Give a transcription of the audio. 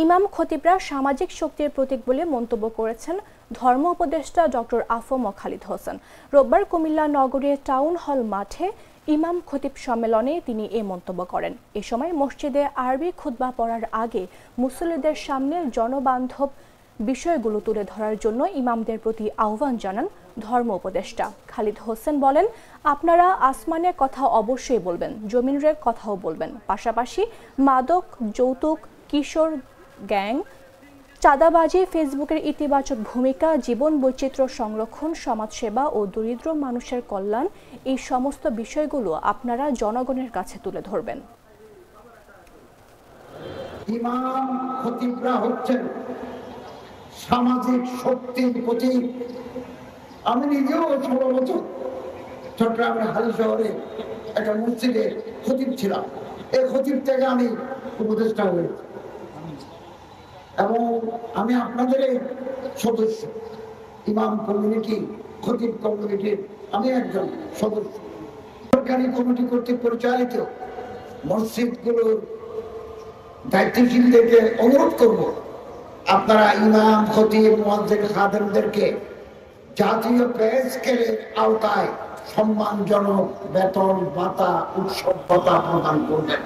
ইমাম খতিবরা সামাজিক শক্তির প্রতীক বলে মন্তব্য করেছেন ধর্ম উপদেষ্টা ডক্টর আফম খালিদ হোসেন। রোববার কুমিল্লা নগরের টাউন হল মাঠে ইমাম খতিব সম্মেলনে তিনি এ মন্তব্য করেন। এ সময় মসজিদে আরবি খুতবা পড়ার আগে মুসল্লিদের সামনে জনবান্ধব বিষয়গুলো তুলে ধরার জন্য ইমামদের প্রতি আহ্বান জানান ধর্ম উপদেষ্টা। খালিদ হোসেন বলেন, আপনারা আসমানের কথা অবশ্যই বলবেন, জমিনের কথাও বলবেন, পাশাপাশি মাদক, যৌতুক, কিশোর গ্যাং, চাঁদাবাজি, ফেসবুকের ইতিবাচক ভূমিকা, জীবন বৈচিত্র্য সংরক্ষণ, সমাজসেবা ও দরিদ্র মানুষের কল্যাণ, এই সমস্ত বিষয়গুলো আপনারা জনগণের কাছে তুলে ধরবেন। ইমাম খতিবরা হচ্ছেন সামাজিক শক্তির প্রতীক। আমি নিজেও 16 বছর চট্টগ্রামের হালি শহরে একটা মসজিদে খতিব ছিলাম। এই খতিব থেকে আমি উপদেষ্টা হয়েছি এবং আমি আপনাদের সদস্য, ইমাম কমিউনিটি, খতিব কমিউনিটির আমি একজন সদস্য। সরকারি কমিটি কর্তৃক পরিচালিত মসজিদগুলোর দায়িত্বশীলদেরকে অনুরোধ করব, আপনারা ইমাম, খতিব, মুয়াজ্জিন, খাদেমদেরকে জাতীয় পে স্কেলের আওতায় সম্মানজনক বেতন, ভাতা, উৎসব ভাতা প্রদান করবেন।